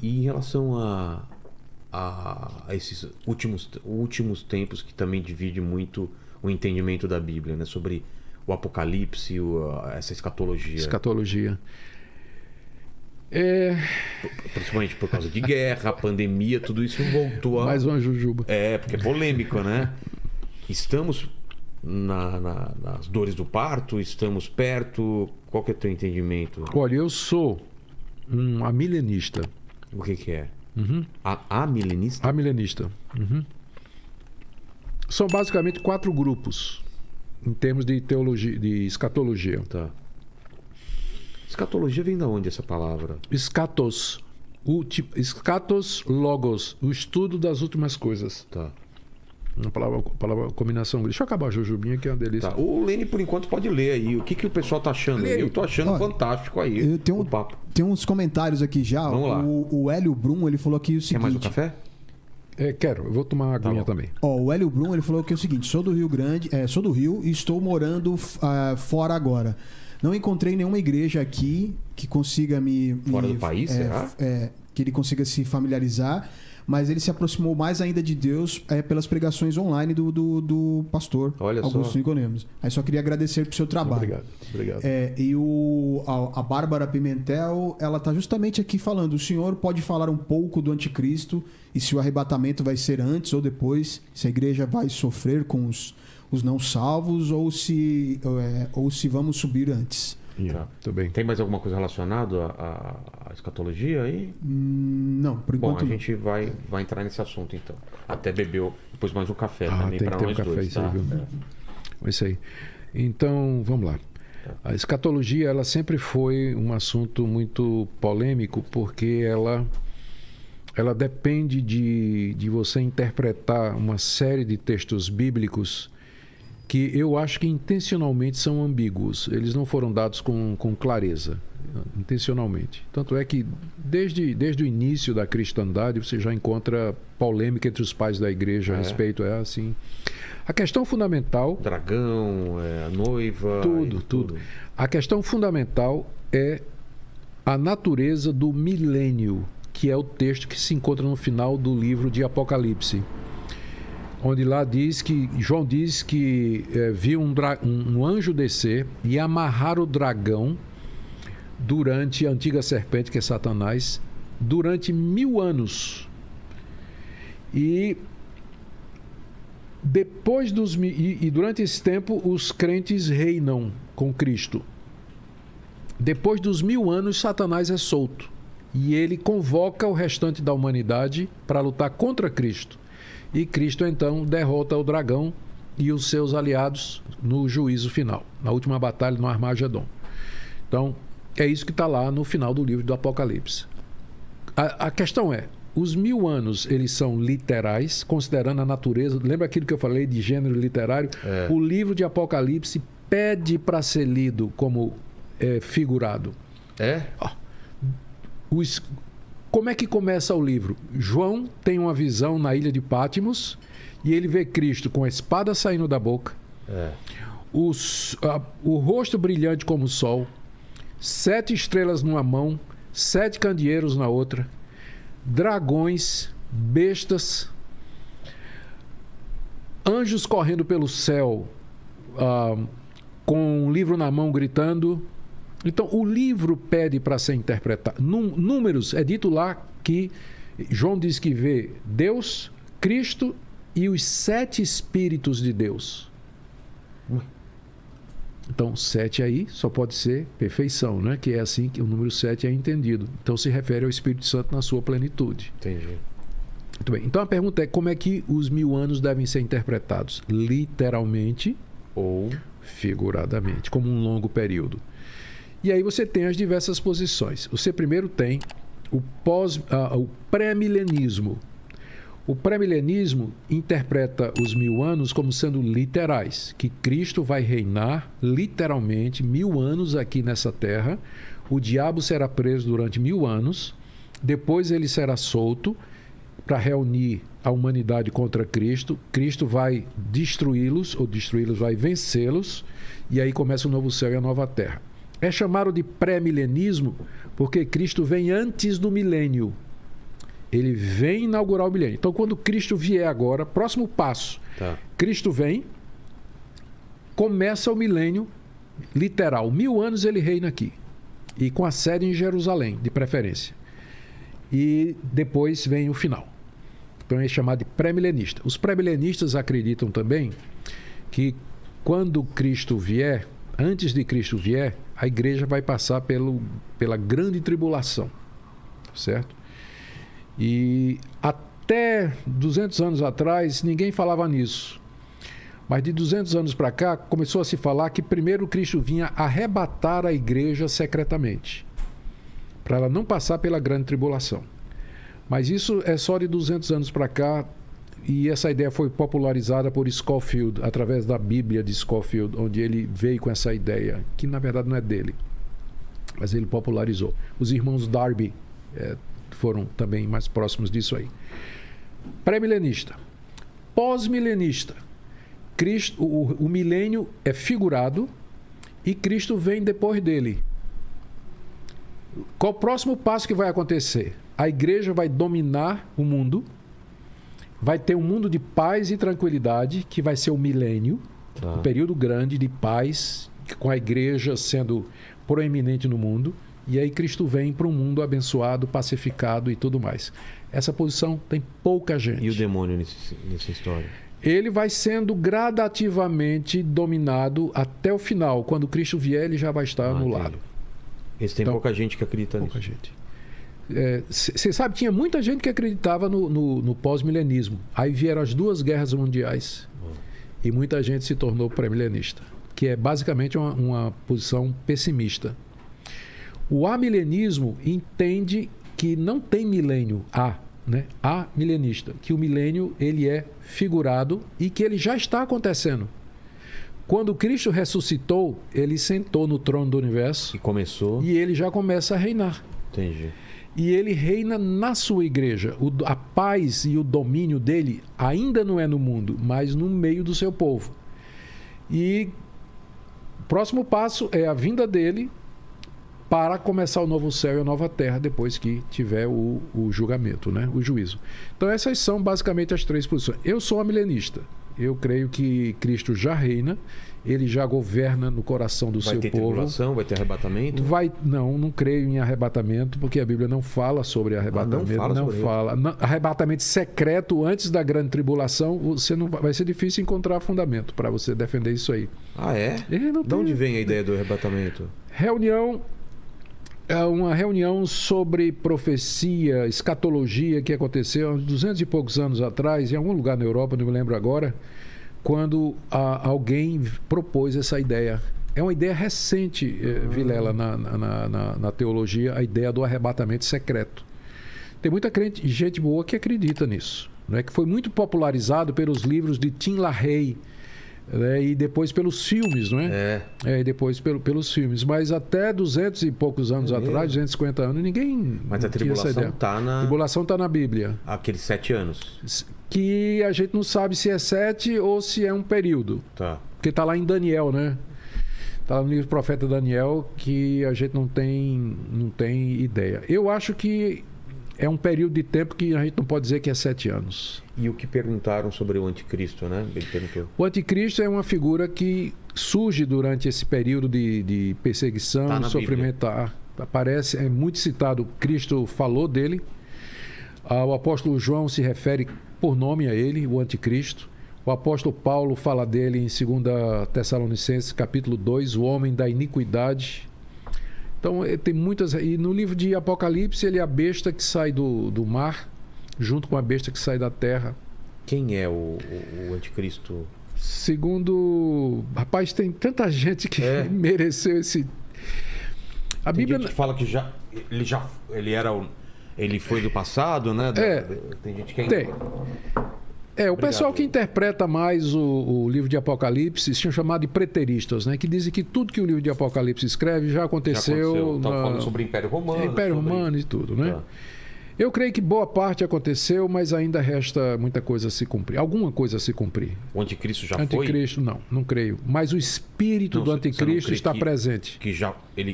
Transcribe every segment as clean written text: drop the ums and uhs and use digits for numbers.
em relação a esses últimos tempos que também divide muito o entendimento da Bíblia, né? Sobre o Apocalipse, essa escatologia. Escatologia. Principalmente por causa de guerra, pandemia, tudo isso voltou a... Mais uma jujuba. Porque é polêmico, né? Estamos nas dores do parto, estamos perto. Qual que é o teu entendimento? Olha, eu sou um amilenista. O que é? Uhum. Amilenista? Amilenista. Uhum. São basicamente 4 grupos em termos de teologia, de escatologia. Tá. Escatologia vem de onde essa palavra? Escatos. Escatos logos, o estudo das últimas coisas. Tá. Uma palavra combinação. Deixa eu acabar a jujubinha, que é uma delícia. Tá. O Lene, por enquanto, pode ler aí. O que o pessoal tá achando aí? Eu tô achando fantástico aí o papo. Tem uns comentários aqui já. Vamos lá. O Hélio Brum, ele falou aqui o seguinte... Quer mais um café? Quero. Eu vou tomar uma aguinha também. O Hélio Brum, ele falou que é o seguinte: sou do Rio Grande, sou do Rio e estou morando fora agora. Não encontrei nenhuma igreja aqui que consiga Fora do país, será? Que ele consiga se familiarizar, mas ele se aproximou mais ainda de Deus pelas pregações online do pastor Augusto Nicodemos. Aí só queria agradecer pro seu trabalho. Obrigado. E a Bárbara Pimentel, ela tá justamente aqui falando: o senhor pode falar um pouco do anticristo e se o arrebatamento vai ser antes ou depois, se a igreja vai sofrer com os não salvos ou se vamos subir antes. Tá bem. Tem mais alguma coisa relacionada à escatologia aí? Não, por enquanto. Bom, a gente vai entrar nesse assunto então. Até bebeu depois mais um café também para nós dois. Tá? Isso aí. Então, vamos lá. A escatologia, ela sempre foi um assunto muito polêmico, porque ela depende de você interpretar uma série de textos bíblicos que eu acho que intencionalmente são ambíguos. Eles não foram dados com clareza, intencionalmente. Tanto é que desde o início da cristandade você já encontra polêmica entre os pais da igreja a respeito. Assim. A questão fundamental... Dragão, a noiva... Tudo. A questão fundamental é a natureza do milênio, que é o texto que se encontra no final do livro de Apocalipse. Onde lá João diz que viu um anjo descer e amarrar o dragão durante a antiga serpente, que é Satanás, durante 1000 anos. E durante esse tempo os crentes reinam com Cristo. Depois dos 1000 anos, Satanás é solto. E ele convoca o restante da humanidade para lutar contra Cristo. E Cristo, então, derrota o dragão e os seus aliados no juízo final, na última batalha no Armagedon. Então, é isso que está lá no final do livro do Apocalipse. A questão é, os 1000 anos, eles são literais, considerando a natureza... Lembra aquilo que eu falei de gênero literário? O livro de Apocalipse pede para ser lido como figurado. Como é que começa o livro? João tem uma visão na ilha de Pátimos e ele vê Cristo com a espada saindo da boca, o rosto brilhante como o sol, 7 estrelas numa mão, 7 candeeiros na outra, dragões, bestas, anjos correndo pelo céu, com um livro na mão gritando. Então, o livro pede para ser interpretado. Números, é dito lá que João diz que vê Deus, Cristo e os 7 Espíritos de Deus. Então, 7 aí só pode ser perfeição, né? Que é assim que o número 7 é entendido. Então, se refere ao Espírito Santo na sua plenitude. Entendi. Muito bem. Então, a pergunta é: como é que os 1000 anos devem ser interpretados? Literalmente ou figuradamente, como um longo período. E aí você tem as diversas posições. Você primeiro tem o pré-milenismo. O pré-milenismo interpreta os 1000 anos como sendo literais, que Cristo vai reinar literalmente 1000 anos aqui nessa terra, o diabo será preso durante 1000 anos, depois ele será solto para reunir a humanidade contra Cristo, Cristo vai destruí-los, ou destruí-los vai vencê-los, e aí começa o novo céu e a nova terra. É chamado de pré-milenismo porque Cristo vem antes do milênio. Ele vem inaugurar o milênio. Então, quando Cristo vier agora, próximo passo, Cristo vem, começa o milênio literal. 1000 anos ele reina aqui. E com a sede em Jerusalém, de preferência. E depois vem o final. Então é chamado de pré-milenista. Os pré-milenistas acreditam também que quando Cristo vier, antes de Cristo vier, a igreja vai passar pela grande tribulação. Certo? E até 200 anos atrás, ninguém falava nisso. Mas de 200 anos para cá, começou a se falar que primeiro Cristo vinha arrebatar a igreja secretamente, para ela não passar pela grande tribulação. Mas isso é só de 200 anos para cá, e essa ideia foi popularizada por Scofield, através da Bíblia de Scofield, onde ele veio com essa ideia, que na verdade não é dele, mas ele popularizou. Os irmãos Darby foram também mais próximos disso aí. Pré-milenista. Pós-milenista. Cristo, o milênio é figurado e Cristo vem depois dele. Qual o próximo passo que vai acontecer? A igreja vai dominar o mundo, vai ter um mundo de paz e tranquilidade, que vai ser o milênio, um período grande de paz, com a igreja sendo proeminente no mundo, e aí Cristo vem para um mundo abençoado, pacificado e tudo mais. Essa posição tem pouca gente. E o demônio nessa história? Ele vai sendo gradativamente dominado até o final. Quando Cristo vier, ele já vai estar anulado. Esse tem então, pouca gente que acredita pouca nisso. Gente. Você sabe, tinha muita gente que acreditava no pós-milenismo. Aí vieram as 2 guerras mundiais e muita gente se tornou pré-milenista, que é basicamente uma posição pessimista. O amilenismo entende que não tem milênio amilenista, que o milênio ele é figurado e que ele já está acontecendo. Quando Cristo ressuscitou, ele sentou no trono do universo e começou, e ele já começa a reinar. Entendi. E ele reina na sua igreja. A paz e o domínio dele ainda não é no mundo, mas no meio do seu povo. E o próximo passo é a vinda dele para começar o novo céu e a nova terra, depois que tiver o julgamento, o juízo. Então essas são basicamente as 3 posições. Eu sou amilenista. Eu creio que Cristo já reina, ele já governa no coração do seu povo. Vai ter tribulação, vai ter arrebatamento? Não creio em arrebatamento, porque a Bíblia não fala sobre arrebatamento. Não fala. Arrebatamento secreto antes da grande tribulação, vai ser difícil encontrar fundamento para você defender isso aí. Ah, é? De onde vem a ideia do arrebatamento? É uma reunião sobre profecia, escatologia, que aconteceu há uns 200 e poucos anos atrás, em algum lugar na Europa, não me lembro agora, quando alguém propôs essa ideia. É uma ideia recente, Vilela, na teologia, a ideia do arrebatamento secreto. Tem muita gente boa que acredita nisso, que foi muito popularizado pelos livros de Tim LaHaye, e depois pelos filmes, e depois pelos filmes. Mas até 200 e poucos anos atrás, 250 anos, ninguém Mas a tribulação está A tribulação está na Bíblia. Aqueles 7 anos. Que a gente não sabe se é 7 ou se é um período. Porque está lá em Daniel, Está lá no livro do profeta Daniel, que a gente não tem ideia. Eu acho que é um período de tempo que a gente não pode dizer que é 7 anos. E o que perguntaram sobre o anticristo, Ele perguntou. O anticristo é uma figura que surge durante esse período de perseguição, sofrimento. Aparece, é muito citado. Cristo falou dele. O apóstolo João se refere por nome a ele, o anticristo. O apóstolo Paulo fala dele em 2 Tessalonicenses, capítulo 2, o homem da iniquidade. Então, tem muitas... E no livro de Apocalipse, ele é a besta que sai do mar, junto com a besta que sai da terra. Quem é o anticristo? Segundo... Rapaz, tem tanta gente que mereceu esse... A tem Bíblia... gente que fala que ele foi do passado, Tem gente que... o pessoal que interpreta mais o livro de Apocalipse são chamados de preteristas, que dizem que tudo que o livro de Apocalipse escreve já aconteceu. Estão falando sobre o Império Romano. Império Romano e tudo, Eu creio que boa parte aconteceu, mas ainda resta muita coisa a se cumprir. Alguma coisa a se cumprir. O anticristo já foi? Não creio. Mas o espírito do anticristo está presente.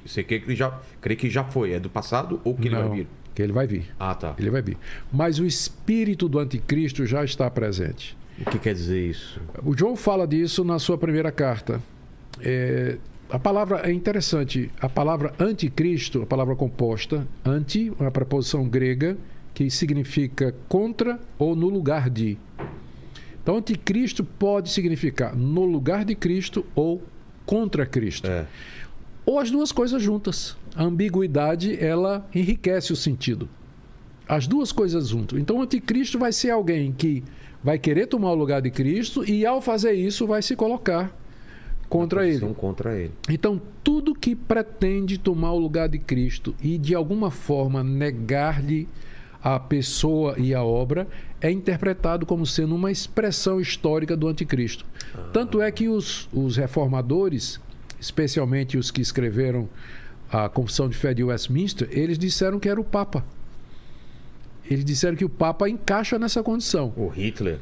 Você crê que já foi? É do passado ou que ele vai vir? Que ele vai vir. Ah, tá. Ele vai vir. Mas o espírito do anticristo já está presente. O que quer dizer isso? O João fala disso na sua primeira carta. A palavra é interessante. A palavra anticristo, a palavra composta, anti, uma preposição grega que significa contra ou no lugar de. Então, anticristo pode significar no lugar de Cristo ou contra Cristo. Ou as duas coisas juntas. A ambiguidade, ela enriquece o sentido. As duas coisas juntas. Então, o anticristo vai ser alguém que vai querer tomar o lugar de Cristo e, ao fazer isso, vai se colocar contra ele. Contra ele. Então, tudo que pretende tomar o lugar de Cristo e, de alguma forma, negar-lhe a pessoa e a obra é interpretado como sendo uma expressão histórica do anticristo. Tanto é que os reformadores, especialmente os que escreveram a Confissão de Fé de Westminster, eles disseram que era o Papa. Eles disseram que o Papa encaixa nessa condição. O Hitler.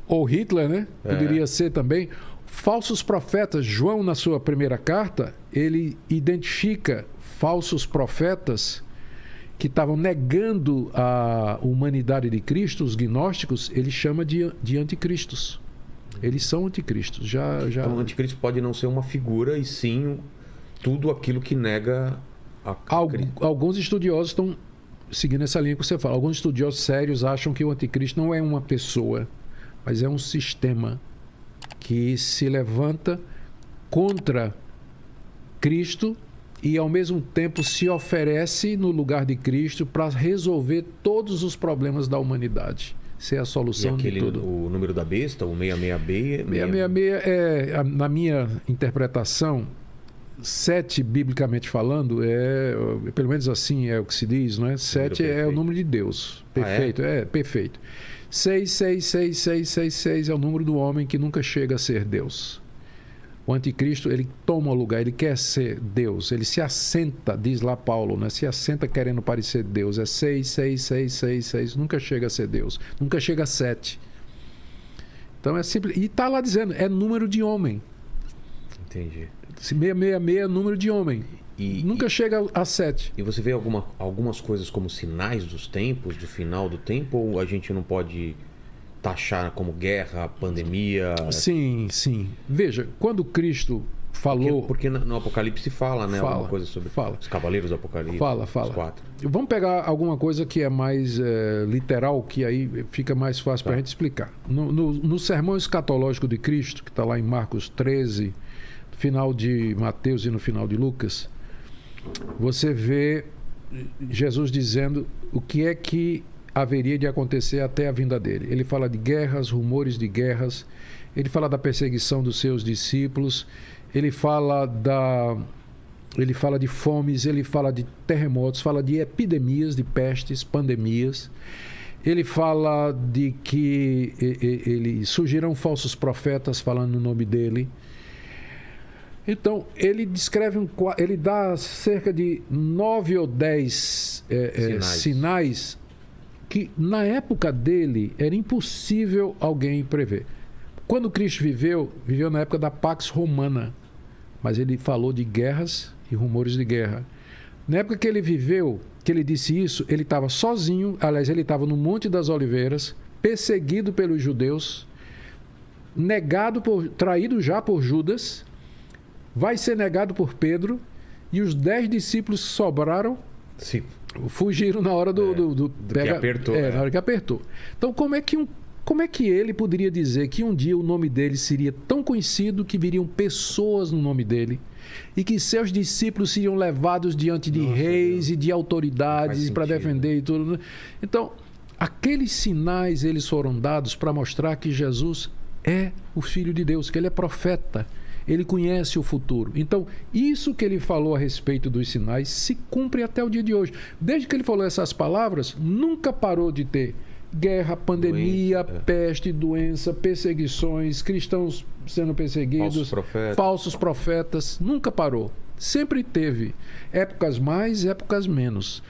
Ou Hitler, né? Poderia ser também. Falsos profetas, João, na sua primeira carta, ele identifica falsos profetas que estavam negando a humanidade de Cristo, os gnósticos, ele chama de anticristos. Eles são anticristos. Então, o anticristo pode não ser uma figura, e sim tudo aquilo que nega a Cristo. Alguns estudiosos estão seguindo essa linha que você fala. Alguns estudiosos sérios acham que o anticristo não é uma pessoa, mas é um sistema que se levanta contra Cristo e, ao mesmo tempo, se oferece no lugar de Cristo para resolver todos os problemas da humanidade. Ser a solução de tudo. O número da besta, o 66B... 666 na minha interpretação, 7, biblicamente falando, pelo menos assim é o que se diz, não é? 7 é o número de Deus. Perfeito, perfeito. 666 é o número do homem que nunca chega a ser Deus. O anticristo, ele toma o lugar, ele quer ser Deus, ele se assenta, diz lá Paulo, né? Se assenta querendo parecer Deus. É 6, nunca chega a ser Deus, nunca chega a 7. Então é simples. E está lá dizendo, é número de homem. Entendi. 666 é número de homem. Nunca chega a 7. E você vê algumas coisas como sinais dos tempos, do final do tempo, ou a gente não pode taxar como guerra, pandemia? Sim. Veja, quando Cristo falou... Porque no Apocalipse fala, né? Alguma coisa sobre os cavaleiros do Apocalipse. Fala. Os 4. Vamos pegar alguma coisa que é mais literal, que aí fica mais fácil para a gente explicar. No sermão escatológico de Cristo, que está lá em Marcos 13, no final de Mateus e no final de Lucas, você vê Jesus dizendo o que é que haveria de acontecer até a vinda dele. Ele fala de guerras, rumores de guerras, ele fala da perseguição dos seus discípulos, ele fala de fomes, ele fala de terremotos, fala de epidemias, de pestes, pandemias. Ele fala de que surgirão falsos profetas falando no nome dele. Então, ele descreve ele dá cerca de 9 ou 10 sinais que, na época dele, era impossível alguém prever. Quando Cristo viveu na época da Pax Romana, mas ele falou de guerras e rumores de guerra. Na época que ele viveu, que ele disse isso, ele estava sozinho, aliás, ele estava no Monte das Oliveiras, perseguido pelos judeus, traído já por Judas, vai ser negado por Pedro, e os 10 discípulos que sobraram fugiram na hora que apertou. Na hora que apertou. Então, como é que ele poderia dizer que um dia o nome dele seria tão conhecido que viriam pessoas no nome dele e que seus discípulos seriam levados diante de reis e de autoridades para defender e tudo? Então, aqueles sinais eles foram dados para mostrar que Jesus é o Filho de Deus, que ele é profeta. Ele conhece o futuro. Então, isso que ele falou a respeito dos sinais se cumpre até o dia de hoje. Desde que ele falou essas palavras, nunca parou de ter guerra, pandemia, peste, doença, perseguições, cristãos sendo perseguidos, falsos profetas. Nunca parou. Sempre teve. Épocas mais, épocas menos.